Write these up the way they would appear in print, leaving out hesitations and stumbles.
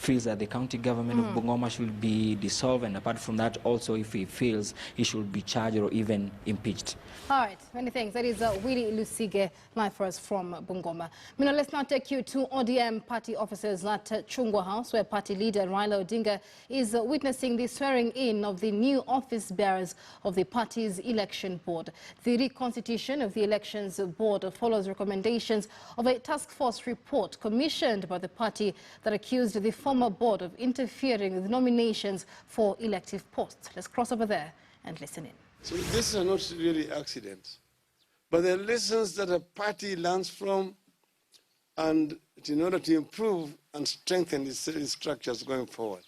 feels that the county government of Bungoma should be dissolved, and apart from that, also if he feels he should be charged or even impeached. All right, many thanks. That is Willie Lusige, live for us from Bungoma. Now, let's now take you to ODM party offices at Chungwa House, where party leader Raila Odinga is witnessing the swearing in of the new office bearers of the party's election board. The reconstitution of the elections board follows recommendations of a task force report commissioned by the party that accused the former board of interfering with nominations for elective posts. Let's cross over there and listen in. So these are not really accidents, but they're lessons that a party learns from, and in order to improve and strengthen its structures going forward.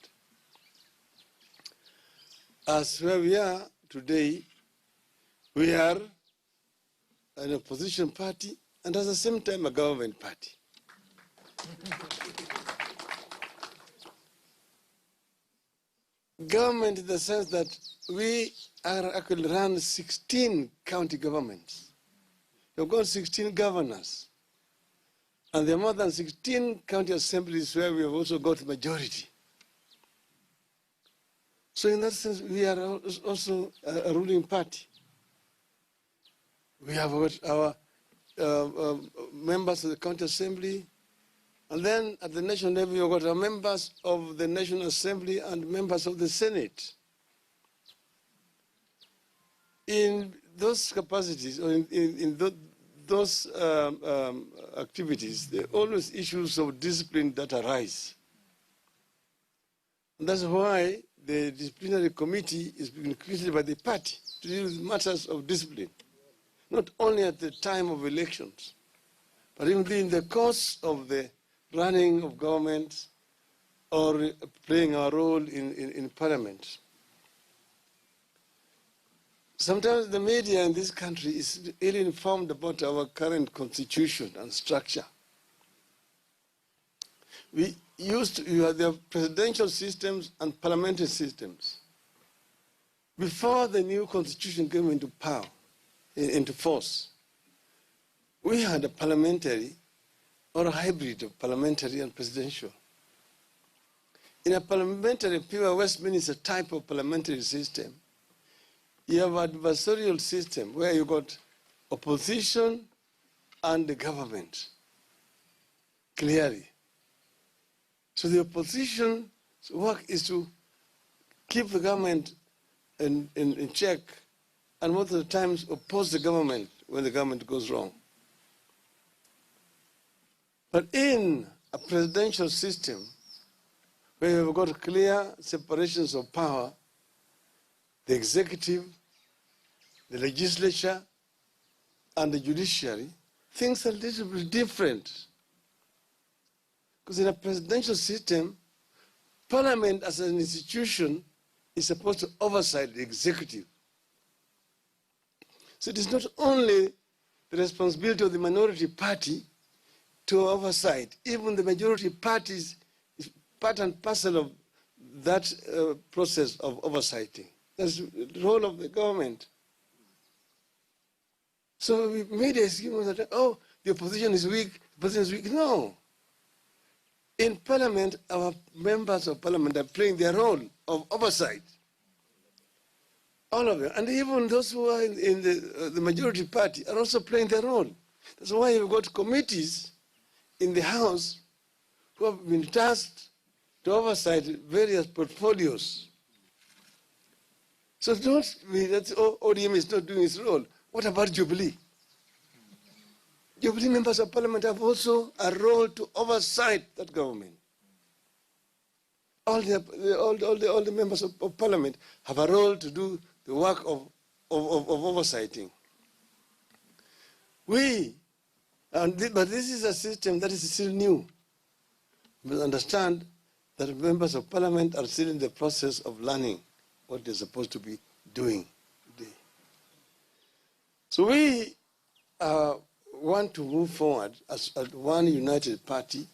As where we are today, we are an opposition party and at the same time a government party. Government in the sense that we are actually run 16 county governments. We've got 16 governors. And there are more than 16 county assemblies where we have also got majority. So in that sense, we are also a ruling party. We have got our members of the county assembly, and then at the national level, we've got our members of the National Assembly and members of the Senate. In those capacities, or in those activities, there are always issues of discipline that arise. And that's why the disciplinary committee is being created by the party to deal with matters of discipline, not only at the time of elections, but even in the course of the running of government or playing our role in parliament. Sometimes the media in this country is ill informed about our current constitution and structure. We have the presidential systems and parliamentary systems. Before the new constitution came into power, into force, we had a parliamentary or a hybrid of parliamentary and presidential. In a parliamentary, pure Westminster type of parliamentary system, you have an adversarial system where you got opposition and the government, clearly. So the opposition's work is to keep the government in check, and most of the times oppose the government when the government goes wrong. But in a presidential system, where you've got clear separations of power, the executive, the legislature, and the judiciary, things are a little bit different. Because in a presidential system, parliament as an institution is supposed to oversight the executive. So it is not only the responsibility of the minority party to oversight. Even the majority parties is part and parcel of that process of oversighting. That's the role of the government. So media is giving us that, oh, the opposition is weak, the opposition is weak. No. In parliament, our members of parliament are playing their role of oversight. All of them. And even those who are in the majority party are also playing their role. That's why you've got committees in the House who have been tasked to oversight various portfolios. So don't be that ODM is not doing its role. What about Jubilee? Jubilee members of parliament have also a role to oversight that government. All the members of parliament have a role to do the work of oversighting. But this is a system that is still new. We must understand that members of parliament are still in the process of learning what they're supposed to be doing today. So we want to move forward as one united party,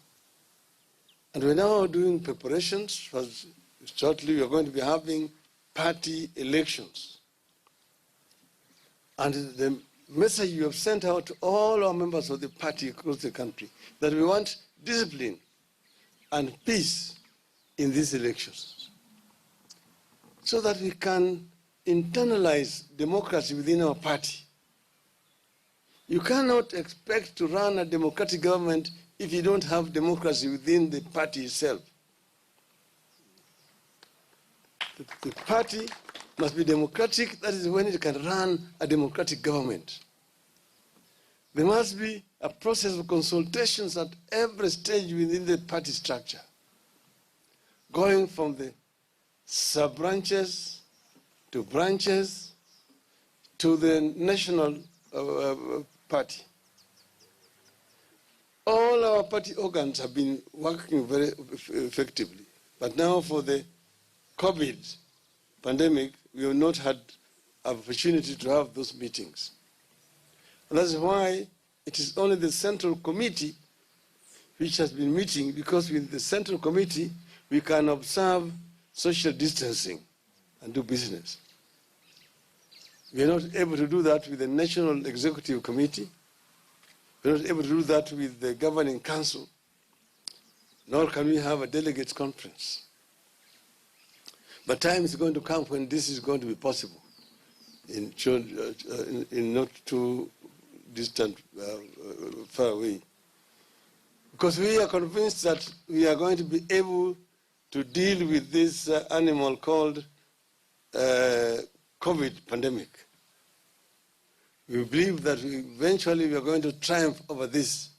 and we're now doing preparations. Shortly, we're going to be having party elections. And the message you have sent out to all our members of the party across the country, that we want discipline and peace in these elections so that we can internalize democracy within our party. You cannot expect to run a democratic government if you don't have democracy within the party itself. The party must be democratic. That is when it can run a democratic government. There must be a process of consultations at every stage within the party structure, going from the sub-branches to branches to the national party. All our party organs have been working very effectively, but now for the COVID pandemic, we have not had an opportunity to have those meetings. And that's why it is only the Central Committee which has been meeting, because with the Central Committee, we can observe social distancing and do business. We are not able to do that with the National Executive Committee. We are not able to do that with the Governing Council, nor can we have a delegates conference. But time is going to come when this is going to be possible in not too distant, far away. Because we are convinced that we are going to be able to deal with this animal called COVID pandemic. We believe that eventually we are going to triumph over this,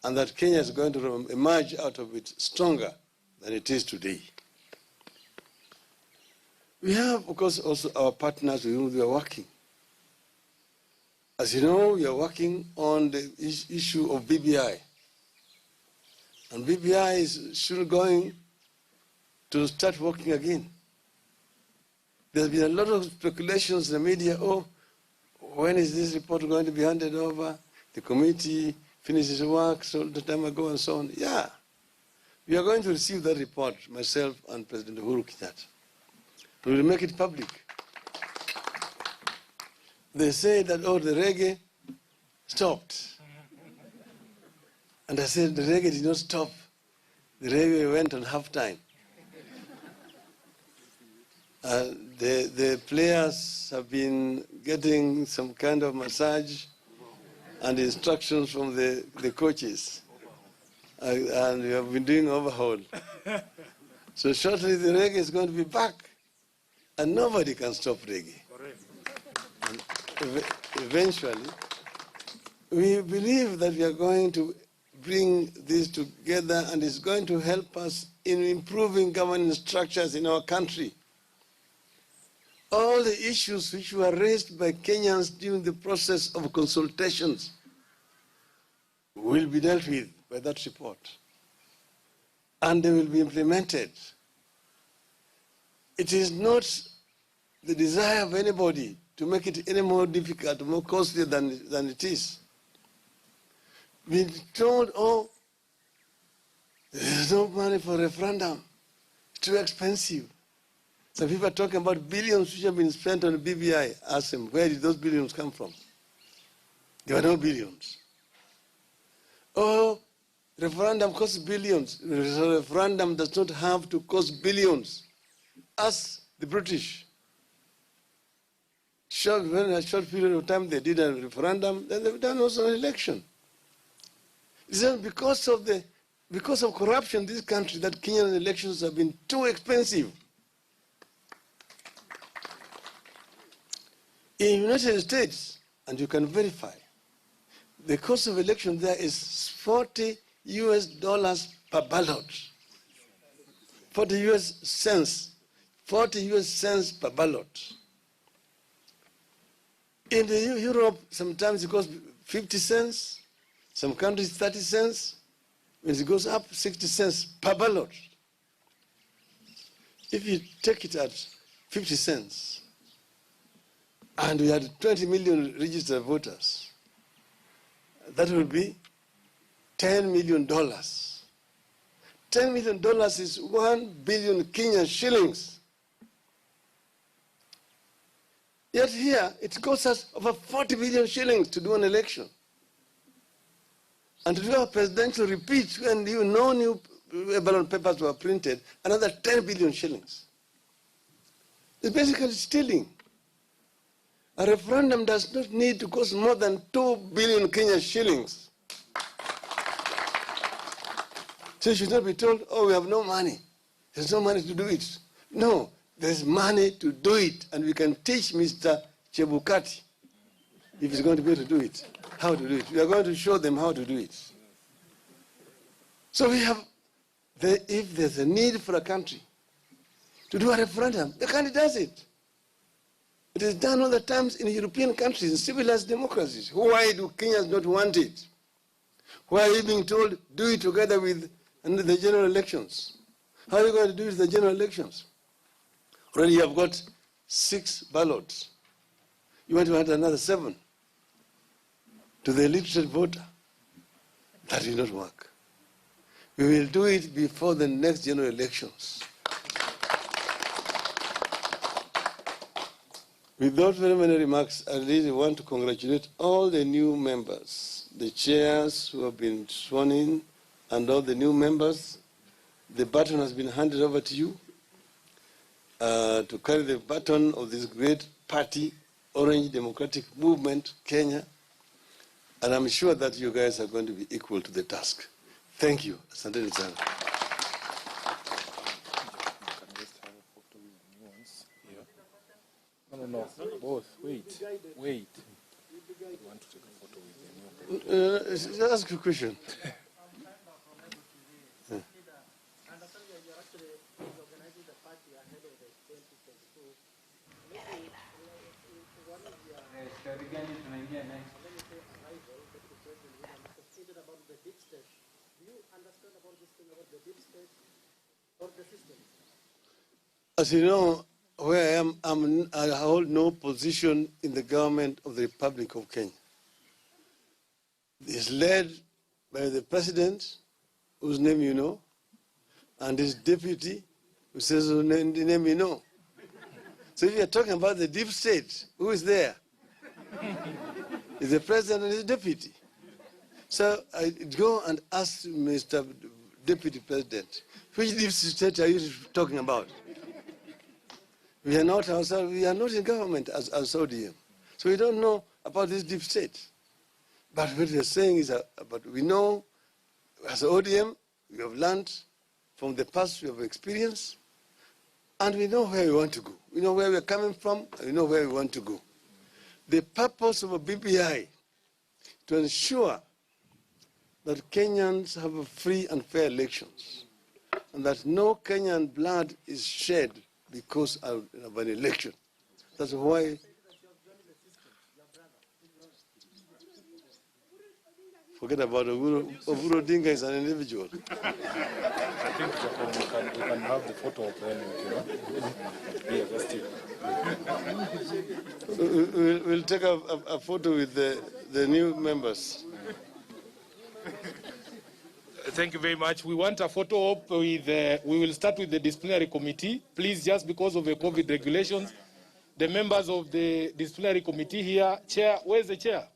and that Kenya is going to emerge out of it stronger than it is today. We have, of course, also our partners with whom we are working. As you know, we are working on the issue of BBI. And BBI is still going to start working again. There's been a lot of speculations in the media, oh, when is this report going to be handed over? The committee finishes work so the time ago and so on. Yeah, we are going to receive that report, myself and President Uhuru Kenyatta. We will make it public. They say that, oh, the reggae stopped. And I said, the reggae did not stop. The reggae went on halftime. The players have been getting some kind of massage and instructions from the coaches. And we have been doing overhaul. So shortly the reggae is going to be back. And nobody can stop reggae. And eventually, we believe that we are going to bring this together, and it's going to help us in improving governance structures in our country. All the issues which were raised by Kenyans during the process of consultations will be dealt with by that report, and they will be implemented. It is not the desire of anybody to make it any more difficult, more costly than it is. We told, oh, there's no money for referendum. It's too expensive. Some people are talking about billions which have been spent on BBI. Ask them, where did those billions come from? There were no billions. Oh, referendum costs billions. The referendum does not have to cost billions. Ask the British. In a short period of time they did a referendum, then they've done also an election. It's because of corruption in this country that Kenyan elections have been too expensive. In the United States, and you can verify, the cost of election there is $40 per ballot. 40 US cents. 40 US cents per ballot. In Europe, sometimes it costs 50 cents. Some countries 30 cents. When it goes up, 60 cents per ballot. If you take it at 50 cents, and we had 20 million registered voters, that would be $10 million. $10 million is 1 billion Kenyan shillings. Yet here, it costs us over 40 billion shillings to do an election. And to do a presidential repeat when no new ballot papers were printed, another 10 billion shillings. It's basically stealing. A referendum does not need to cost more than 2 billion Kenya shillings. So you should not be told, oh, we have no money. There's no money to do it. No, there's money to do it, and we can teach Mr. Chebukati, if he's going to be able to do it, how to do it. We are going to show them how to do it. So we have, if there's a need for a country to do a referendum, the country does it. It is done all the times in European countries, in civilized democracies. Why do Kenyans not want it? Why are we being told, do it together with the general elections? How are we going to do it with the general elections? Already you have got 6 ballots. You want to add another 7 to the illiterate voter. That will not work. We will do it before the next general elections. Without very many remarks, I really want to congratulate all the new members, the chairs who have been sworn in, and all the new members. The baton has been handed over to you to carry the baton of this great party, Orange Democratic Movement, Kenya. And I'm sure that you guys are going to be equal to the task. Thank you. Asanteni sana. No, both. Wait. I want to take a photo with the new person. Just ask a question. As you know, where I am, I hold no position in the government of the Republic of Kenya. It is led by the president, whose name you know, and his deputy, who says the name you know. So if you are talking about the deep state, who is there? It's the president and his deputy. So I go and ask Mr. Deputy President, which deep state are you talking about? We are not ourselves, we are not in government as ODM. So we don't know about this deep state. But what we are saying is but we know as ODM, we have learned from the past, we have experience, and we know where we want to go. We know where we are coming from, and we know where we want to go. The purpose of a BBI to ensure that Kenyans have free and fair elections, and that no Kenyan blood is shed because of an election. That's why. Forget about Oburu Odinga is an individual. I think we can have the photo of them, Yeah, that's it. We'll take a photo with the new members. Thank you very much. We want a photo op with, we will start with the disciplinary committee. Please, just because of the COVID regulations, the members of the disciplinary committee here, chair, where's the chair?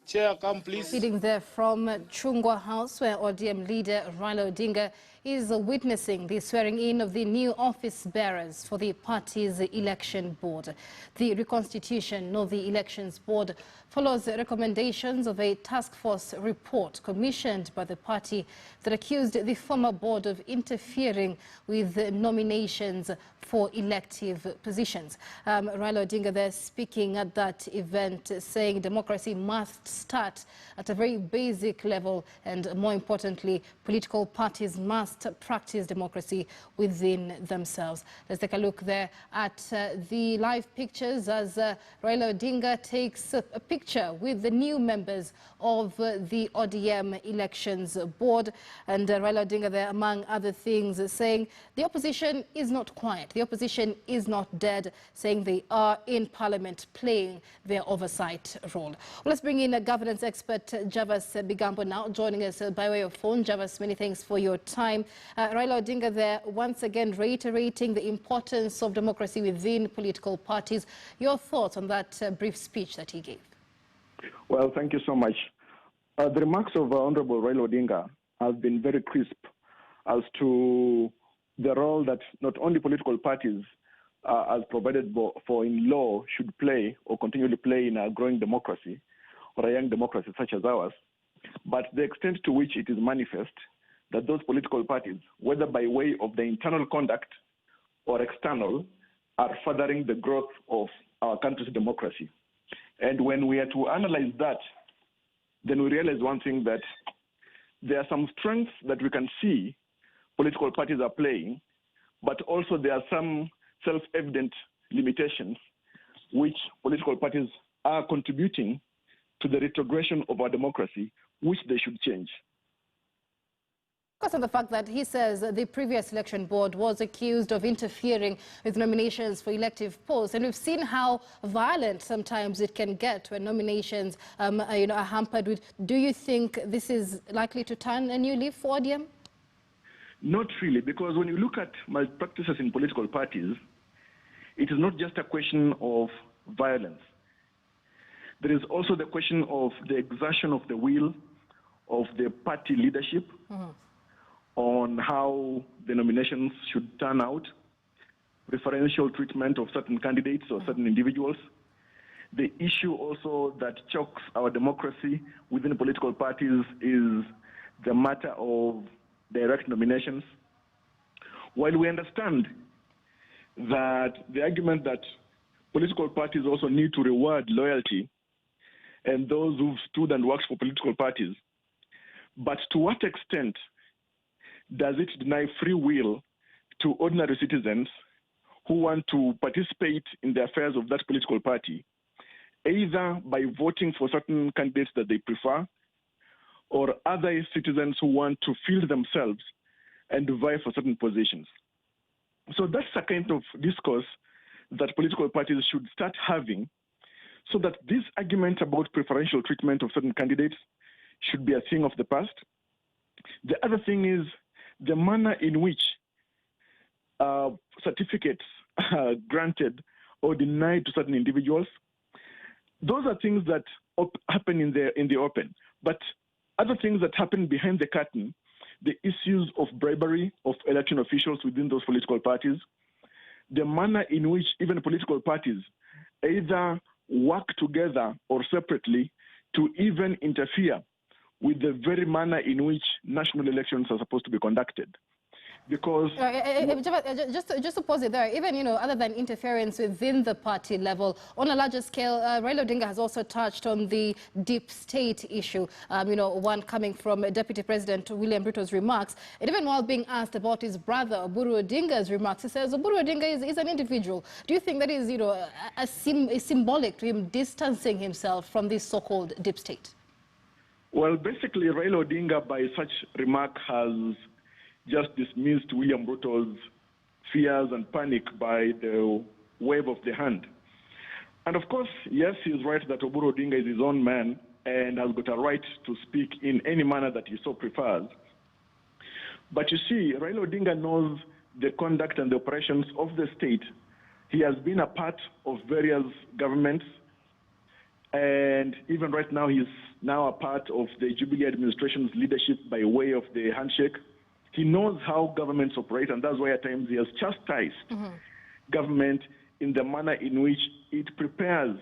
Chair, come please. Sitting there from Chungwa House, where ODM leader Raila Odinga is witnessing the swearing in of the new office bearers for the party's election board. The reconstitution of the elections board follows the recommendations of a task force report commissioned by the party that accused the former board of interfering with the nominations for elective positions. Raila Odinga there speaking at that event, saying democracy must start at a very basic level, and more importantly, political parties must practice democracy within themselves. Let's take a look there at the live pictures as Raila Odinga takes a picture with the new members of the ODM elections board. And Raila Odinga there, among other things, saying the opposition is not quiet, the opposition is not dead, saying they are in parliament playing their oversight role. Well, let's bring in a governance expert, Javas Bigambo, now joining us by way of phone. Javas, many thanks for your time. Raila Odinga there once again reiterating the importance of democracy within political parties. Your thoughts on that brief speech that he gave? Well, thank you so much. The remarks of Honorable Raila Odinga have been very crisp as to the role that not only political parties, as provided for in law, should play or continually play in a growing democracy or a young democracy such as ours, but the extent to which it is manifest that those political parties, whether by way of the internal conduct or external, are furthering the growth of our country's democracy. And when we are to analyze that, then we realize one thing, that there are some strengths that we can see political parties are playing, but also there are some self-evident limitations which political parties are contributing to the retrogression of our democracy, which they should change. Because of the fact that he says the previous election board was accused of interfering with nominations for elective posts, and we've seen how violent sometimes it can get when nominations are hampered with. Do you think this is likely to turn a new leaf for ODM? Not really, because when you look at malpractices in political parties, it is not just a question of violence. There is also the question of the exertion of the will of the party leadership on how the nominations should turn out, preferential treatment of certain candidates or certain individuals. The issue also that chokes our democracy within political parties is the matter of direct nominations. While we understand that the argument that political parties also need to reward loyalty and those who've stood and worked for political parties, but to what extent does it deny free will to ordinary citizens who want to participate in the affairs of that political party, either by voting for certain candidates that they prefer, or other citizens who want to field themselves and vie for certain positions? So that's the kind of discourse that political parties should start having, so that this argument about preferential treatment of certain candidates should be a thing of the past. The other thing is the manner in which certificates are granted or denied to certain individuals. Those are things that happen in the open. But other things that happen behind the curtain, the issues of bribery of election officials within those political parties, the manner in which even political parties either work together or separately to even interfere with the very manner in which national elections are supposed to be conducted. Because just to pause it there, even other than interference within the party level, on a larger scale, Raila Odinga has also touched on the deep state issue. One coming from Deputy President William Ruto's remarks, and even while being asked about his brother Oburu Odinga's remarks, he says Oburu Odinga is an individual. Do you think that is a symbolic to him distancing himself from this so-called deep state? Well, basically, Raila Odinga, by such remark, has just dismissed William Ruto's fears and panic by the wave of the hand. And of course, yes, he is right that Oburu Odinga is his own man and has got a right to speak in any manner that he so prefers. But you see, Raila Odinga knows the conduct and the operations of the state. He has been a part of various governments, and even right now, he's now a part of the Jubilee administration's leadership by way of the handshake. He knows how governments operate, and that's why at times he has chastised government in the manner in which it prepares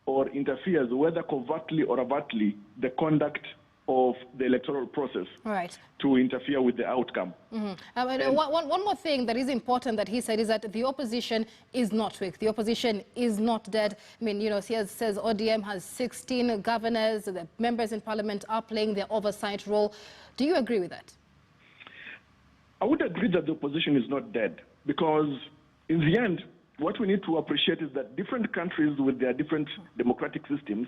or interferes, whether covertly or overtly, the conduct of the electoral process to interfere with the outcome. One more thing that is important that he said is that the opposition is not weak. The opposition is not dead. I mean, he says ODM has 16 governors, the members in parliament are playing their oversight role. Do you agree with that? I would agree that the opposition is not dead, because in the end, what we need to appreciate is that different countries with their different democratic systems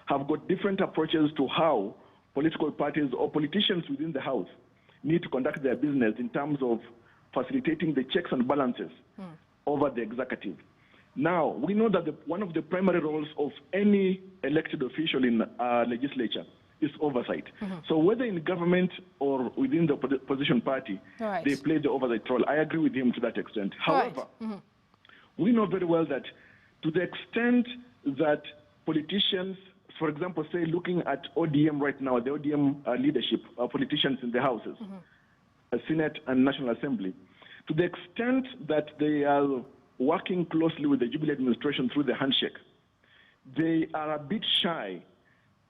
have got different approaches to how political parties or politicians within the House need to conduct their business in terms of facilitating the checks and balances over the executive. Now, we know that one of the primary roles of any elected official in a legislature is oversight. So whether in government or within the opposition party, they play the oversight role. I agree with him to that extent. However, we know very well that to the extent that politicians, for example, say looking at ODM right now, the ODM leadership, politicians in the houses, Senate and National Assembly, to the extent that they are working closely with the Jubilee administration through the handshake, they are a bit shy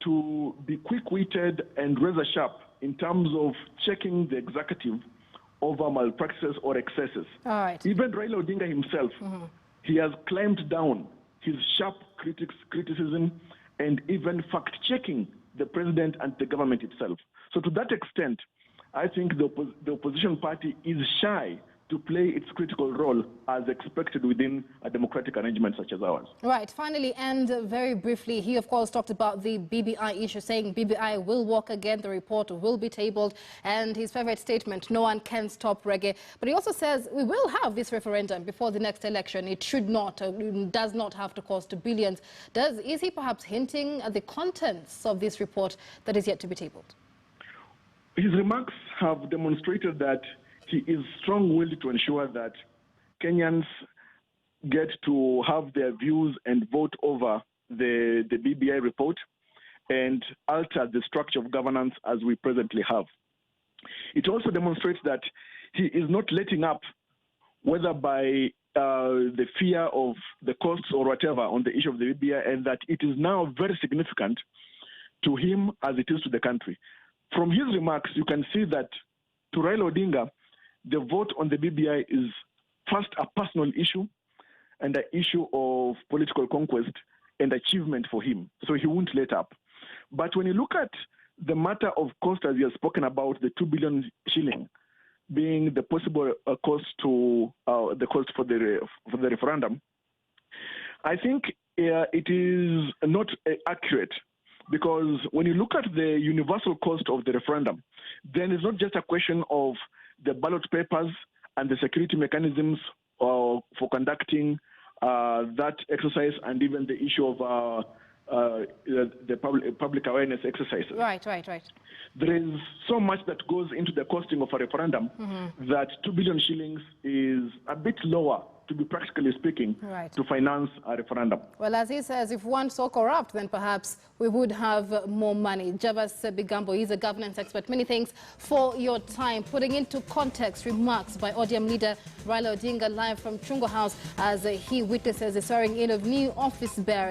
to be quick-witted and razor sharp in terms of checking the executive over malpractices or excesses. All right. Even Raila Odinga himself, he has clamped down his sharp criticism and even fact-checking the president and the government itself. So to that extent, I think the opposition party is shy to play its critical role as expected within a democratic arrangement such as ours. Right. Finally, and very briefly, he of course talked about the BBI issue, saying BBI will walk again, the report will be tabled, and his favorite statement, no one can stop reggae. But he also says we will have this referendum before the next election. It should not, does not have to cost billions. Is he perhaps hinting at the contents of this report that is yet to be tabled? His remarks have demonstrated that he is strong-willed to ensure that Kenyans get to have their views and vote over the BBI report and alter the structure of governance as we presently have. It also demonstrates that he is not letting up, whether by the fear of the costs or whatever on the issue of the BBI, and that it is now very significant to him as it is to the country. From his remarks, you can see that to Raila Odinga, the vote on the BBI is first a personal issue and an issue of political conquest and achievement for him. So he won't let up. But when you look at the matter of cost, as you have spoken about, the 2 billion shilling being the possible cost to the cost for the referendum, I think it is not accurate. Because when you look at the universal cost of the referendum, then it's not just a question of the ballot papers and the security mechanisms for conducting that exercise, and even the issue of the public awareness exercises. Right. There is so much that goes into the costing of a referendum that 2 billion shillings is a bit lower, to be practically speaking, to finance a referendum. Well, as he says, if one so corrupt, then perhaps we would have more money. Javas Bigambo is a governance expert. Many thanks for your time. Putting into context remarks by ODM leader Raila Odinga live from Chungwa House as he witnesses the swearing in of new office bearers.